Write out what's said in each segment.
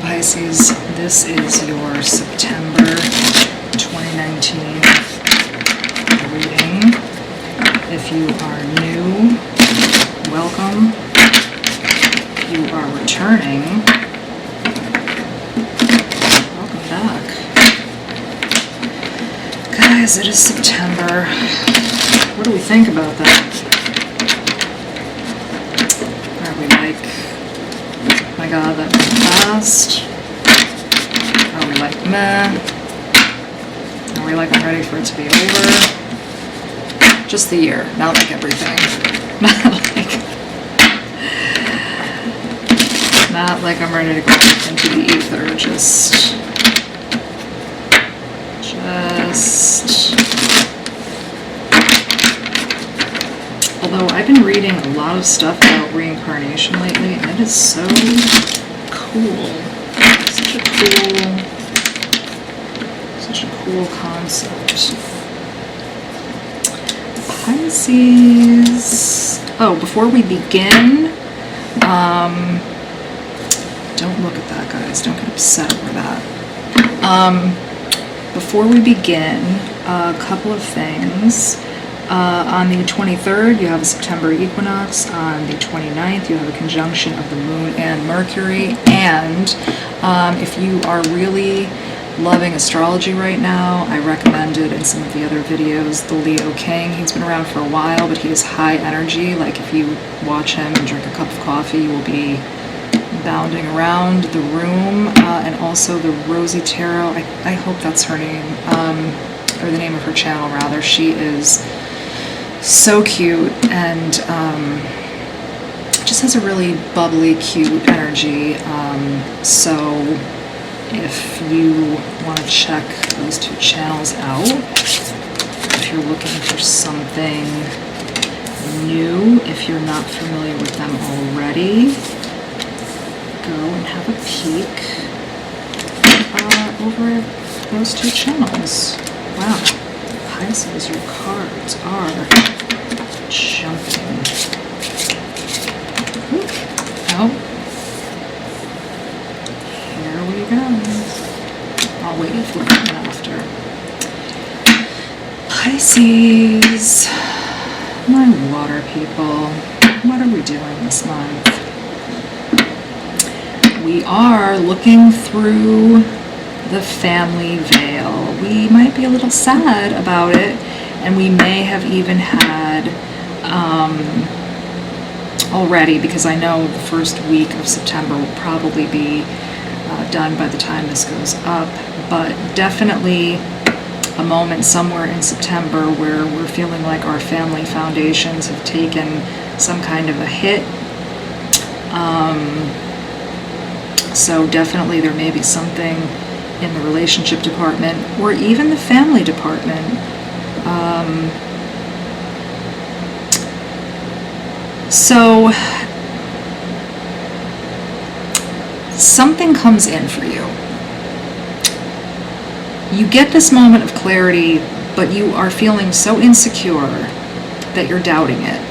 Pisces, this is your September 2019 reading. If you are new, welcome. If you are returning, welcome back. Guys, it is September. What do we think about that? Are we like, oh my god, that went fast? Are we like, meh? Are we like, I'm ready for it to be over? Just the year, not like everything. Not like I'm ready to go into the ether, just although I've been reading a lot of stuff about reincarnation lately, and it is so cool. Such a cool concept. Pisces. Oh, before we begin, don't look at that, guys. Don't get upset over that. Before we begin, a couple of things. On the 23rd, you have a September equinox. On the 29th, you have a conjunction of the moon and Mercury. And if you are really loving astrology right now, I recommended in some of the other videos the Leo King. He's been around for a while, but he is high energy. Like if you watch him and drink a cup of coffee, you will be bounding around the room. And also the Rosie Tarot, I hope that's her name, or the name of her channel rather. She is so cute and just has a really bubbly, cute energy. So if you want to check those two channels out, if you're looking for something new, if you're not familiar with them already, go and have a peek over those two channels. Wow, Pisces, your cards are jumping. Oh, here we go. I'll wait and flip them after. Pisces, my water people, what are we doing this month? We are looking through the family veil. We might be a little sad about it, and we may have even had already, because I know the first week of September will probably be done by the time this goes up, but definitely a moment somewhere in September where we're feeling like our family foundations have taken some kind of a hit. So definitely there may be something in the relationship department or even the family department. So something comes in for you. You get this moment of clarity, but you are feeling so insecure that you're doubting it.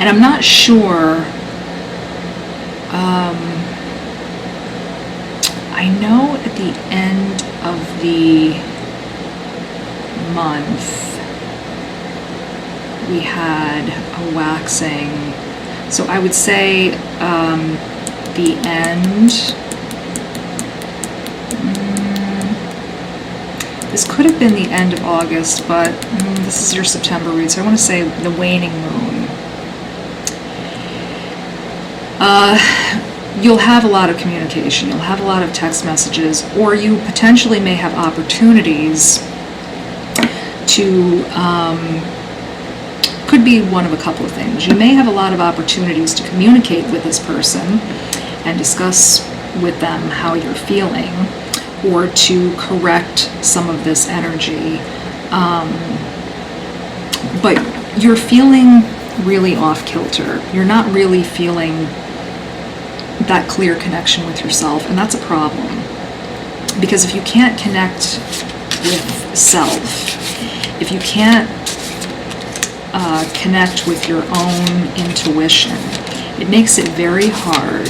And I'm not sure, I know at the end of the month, we had a waxing, so I would say the end, this could have been the end of August, but this is your September read, so I want to say the waning moon. You'll have a lot of communication, you'll have a lot of text messages, or you potentially may have opportunities to, could be one of a couple of things. You may have a lot of opportunities to communicate with this person and discuss with them how you're feeling, or to correct some of this energy. But you're feeling really off kilter. You're not really feeling that clear connection with yourself, and that's a problem. Because if you can't connect with self, if you can't connect with your own intuition, It makes it very hard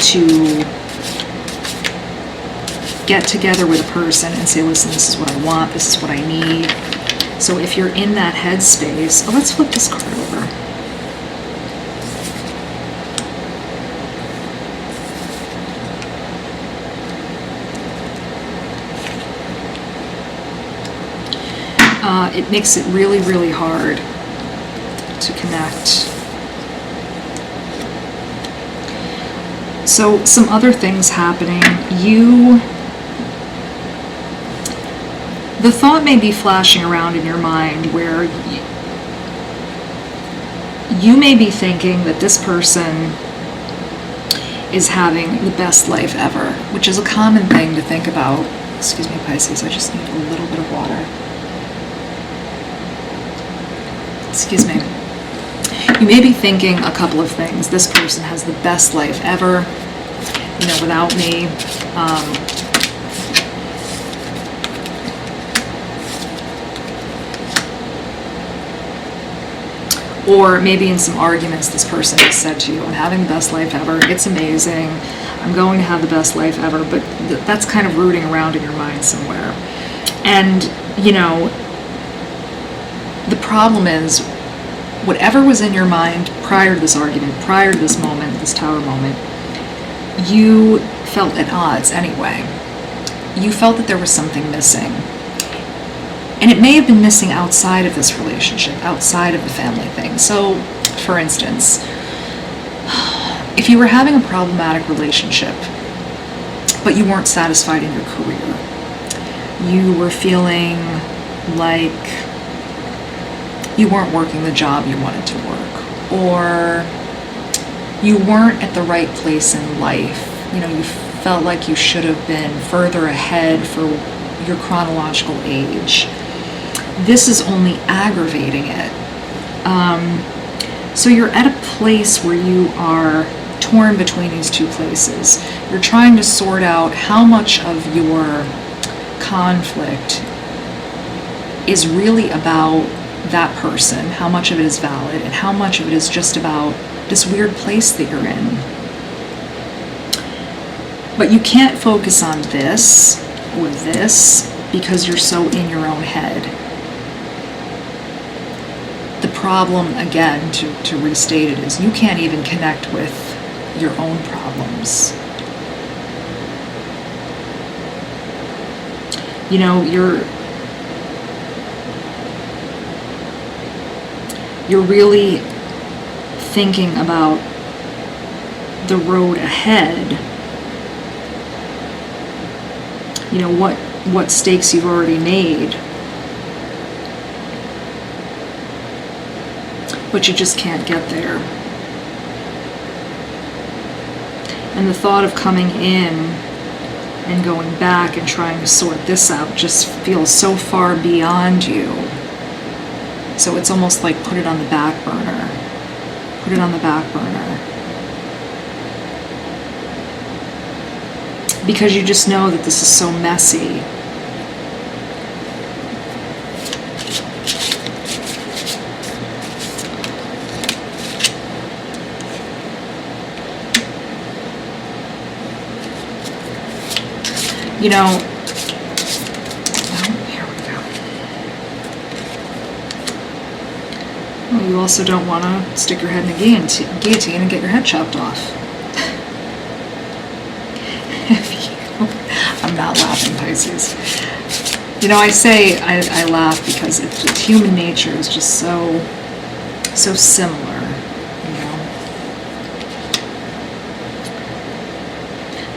to get together with a person and say, listen, this is what I want, this is what I need. So if you're in that headspace, let's flip this card over. It makes it really, really hard to connect. So some other things happening. The thought may be flashing around in your mind where you may be thinking that this person is having the best life ever, which is a common thing to think about. Excuse me, Pisces, I just need a little bit of water. Excuse me. You may be thinking a couple of things. This person has the best life ever, without me. Or maybe in some arguments this person has said to you, I'm having the best life ever, it's amazing, I'm going to have the best life ever, but that's kind of rooting around in your mind somewhere. And, the problem is, whatever was in your mind prior to this argument, prior to this moment, this tower moment, you felt at odds anyway. You felt that there was something missing. And it may have been missing outside of this relationship, outside of the family thing. So, for instance, if you were having a problematic relationship, but you weren't satisfied in your career, you were feeling like you weren't working the job you wanted to work, or you weren't at the right place in life. You felt like you should have been further ahead for your chronological age. This is only aggravating it. So you're at a place where you are torn between these two places. You're trying to sort out how much of your conflict is really about that person, how much of it is valid, and how much of it is just about this weird place that you're in. But you can't focus on this or this because you're so in your own head. The problem, again, to restate it, is you can't even connect with your own problems. You're really thinking about the road ahead. What stakes you've already made. But you just can't get there. And the thought of coming in and going back and trying to sort this out just feels so far beyond you. So it's almost like put it on the back burner. Put it on the back burner. Because you just know that this is so messy. Here we go. Well, you also don't want to stick your head in the guillotine and get your head chopped off. I'm not laughing, Pisces. I say I laugh because it's human nature is just so similar.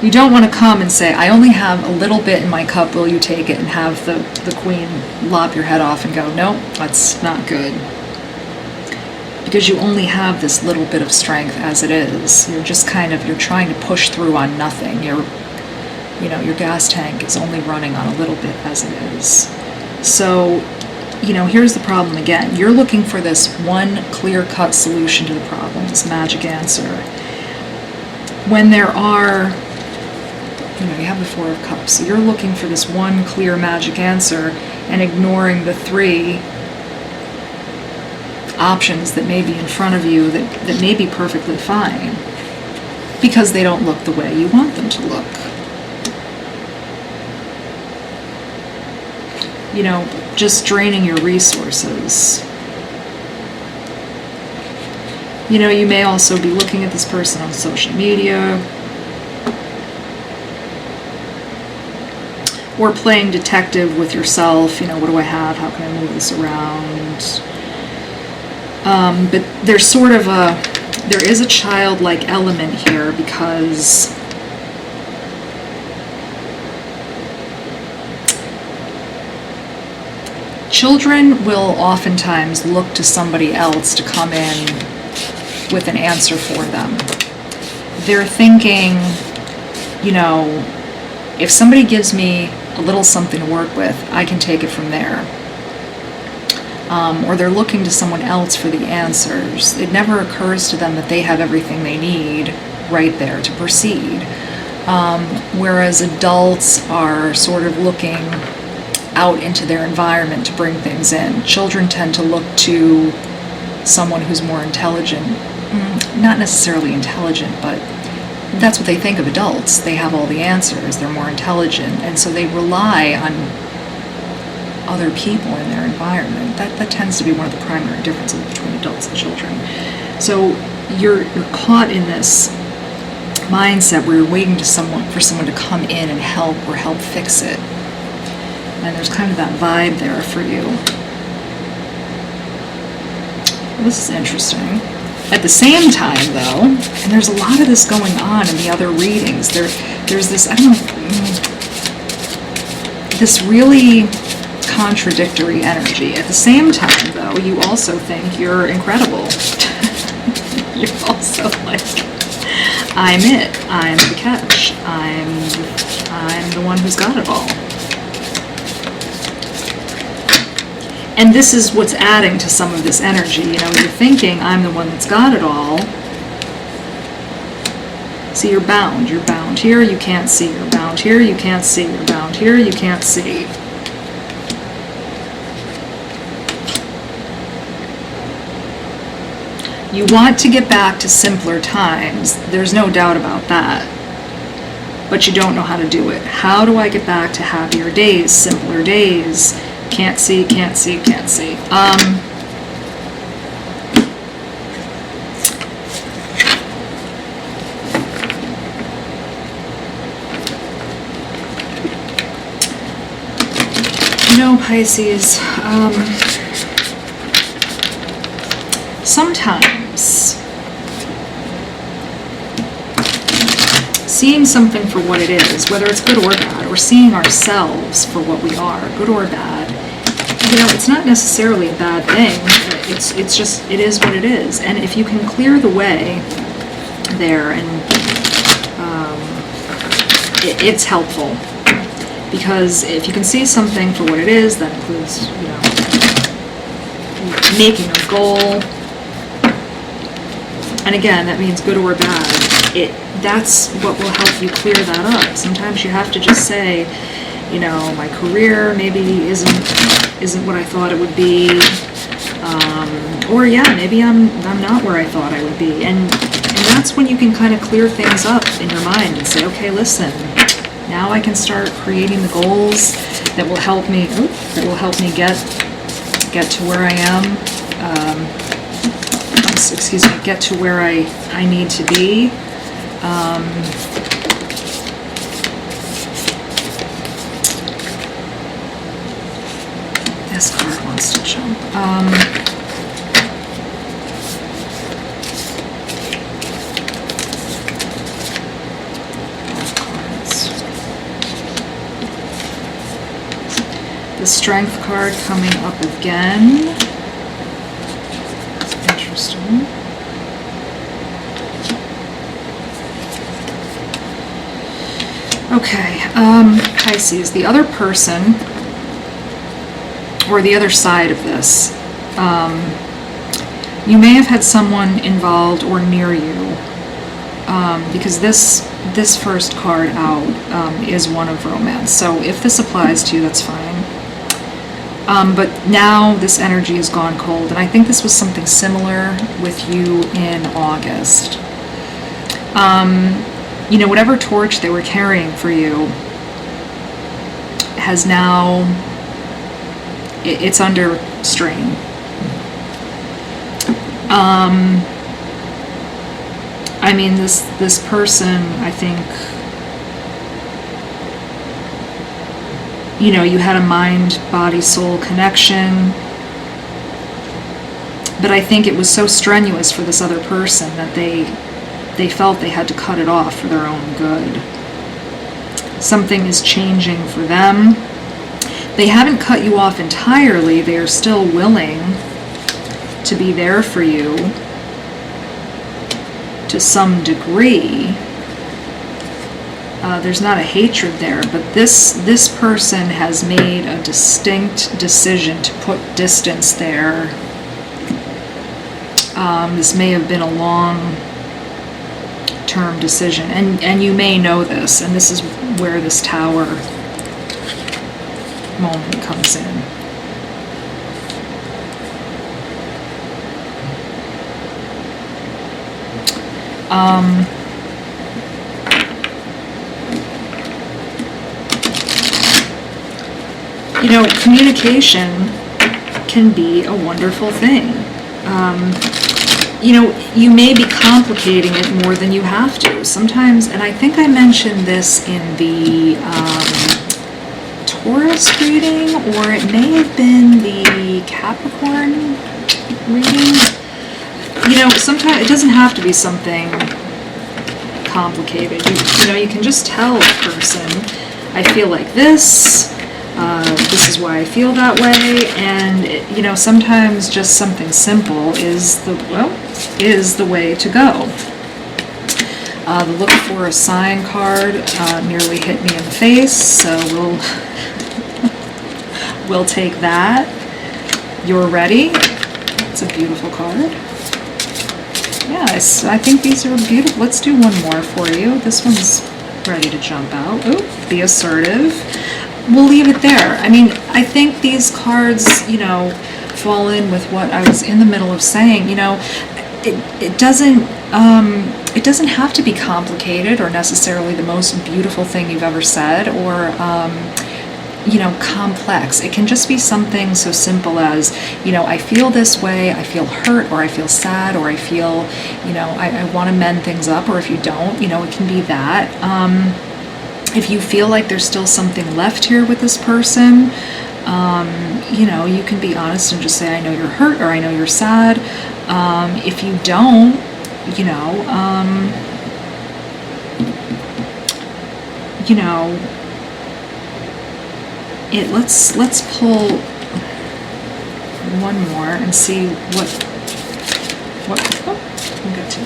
You don't want to come and say, I only have a little bit in my cup, will you take it, and have the queen lop your head off and go, no, that's not good. Because you only have this little bit of strength as it is. You're just you're trying to push through on nothing. Your gas tank is only running on a little bit as it is. So, here's the problem again. You're looking for this one clear-cut solution to the problem, this magic answer. When there are, you have the Four of Cups. So you're looking for this one clear magic answer and ignoring the three options that may be in front of you that may be perfectly fine because they don't look the way you want them to look. You know, just draining your resources. You know, you may also be looking at this person on social media or playing detective with yourself. You know, what do I have? How can I move this around? But there's sort of there is a childlike element here because children will oftentimes look to somebody else to come in with an answer for them. They're thinking, you know, if somebody gives me a little something to work with, I can take it from there. Or they're looking to someone else for the answers. It never occurs to them that they have everything they need right there to proceed. Whereas adults are sort of looking out into their environment to bring things in. Children tend to look to someone who's more intelligent. Not necessarily intelligent, but that's what they think of adults. They have all the answers, they're more intelligent, and so they rely on other people in their environment. That tends to be one of the primary differences between adults and children. So you're caught in this mindset where you're waiting for someone to come in and help or help fix it. And there's kind of that vibe there for you. This is interesting. At the same time, though, and there's a lot of this going on in the other readings, there's this, I don't know, this really contradictory energy. At the same time, though, you also think you're incredible. You're also like, I'm it. I'm the catch. I'm the one who's got it all. And this is what's adding to some of this energy. You know, you're thinking, I'm the one that's got it all. See, you're bound. You're bound here, you can't see. You're bound here, you can't see. You're bound here, you can't see. You want to get back to simpler times. There's no doubt about that. But you don't know how to do it. How do I get back to happier days, simpler days? Can't see, can't see, can't see. You know, Pisces, sometimes seeing something for what it is, whether it's good or bad, or seeing ourselves for what we are, good or bad, you know, it's not necessarily a bad thing. It's just, it is what it is. And if you can clear the way there, and it's helpful. Because if you can see something for what it is, that includes, you know, making a goal. And again, that means good or bad. That's what will help you clear that up. Sometimes you have to just say, you know, my career maybe isn't what I thought it would be, or yeah, maybe I'm not where I thought I would be, and that's when you can kind of clear things up in your mind and say, okay, listen, now I can start creating the goals that will help me get to where I am. Get to where I need to be. This card wants to jump. The Strength card coming up again. Interesting. Okay, Pisces, the other person, or the other side of this, you may have had someone involved or near you, because this first card out is one of romance. So if this applies to you, that's fine. But now this energy has gone cold, and I think this was something similar with you in August. You know, whatever torch they were carrying for you has now, it's under strain. I mean, this person, I think, you know, you had a mind, body, soul connection, but I think it was so strenuous for this other person that they felt they had to cut it off for their own good. Something is changing for them. They haven't cut you off entirely. They are still willing to be there for you to some degree. There's not a hatred there, but this person has made a distinct decision to put distance there. This may have been a long-term decision, and you may know this, and this is where this Tower moment comes in. You know, communication can be a wonderful thing. You know, you may be complicating it more than you have to. Sometimes, and I think I mentioned this in the Taurus reading, or it may have been the Capricorn reading. You know, sometimes it doesn't have to be something complicated. You know, you can just tell a person, I feel like this. This is why I feel that way, and you know, sometimes just something simple is the way to go. The look for a sign card nearly hit me in the face, so we'll take that. You're ready. It's a beautiful card. Yeah, I think these are beautiful. Let's do one more for you. This one's ready to jump out. Ooh, be assertive. We'll leave it there. I mean, I think these cards, you know, fall in with what I was in the middle of saying. You know, it doesn't have to be complicated or necessarily the most beautiful thing you've ever said, or you know, complex. It can just be something so simple as, you know, I feel this way, I feel hurt, or I feel sad, or I feel, you know, I want to mend things up, or if you don't, you know, it can be that. If you feel like there's still something left here with this person, you know, you can be honest and just say, I know you're hurt, or I know you're sad. If you don't, you know, let's pull one more and see what we'll get to.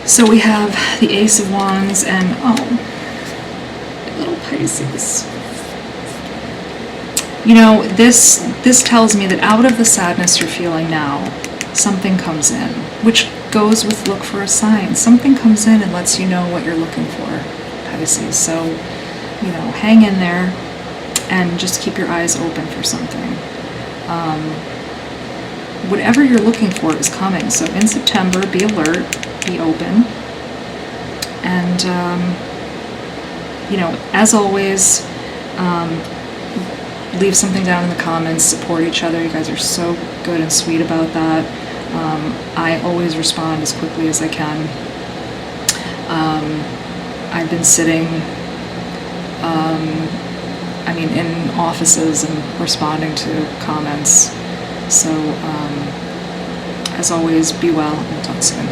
So we have the Ace of Wands and little Pisces. You know, this tells me that out of the sadness you're feeling now, something comes in, which goes with look for a sign. Something comes in and lets you know what you're looking for, Pisces. So, you know, hang in there and just keep your eyes open for something. Whatever you're looking for is coming. So in September, be alert, be open, and you know, as always, leave something down in the comments, support each other. You guys are so good and sweet about that. I always respond as quickly as I can. I've been sitting I mean, in offices and responding to comments. So as always, be well, and we'll talk soon.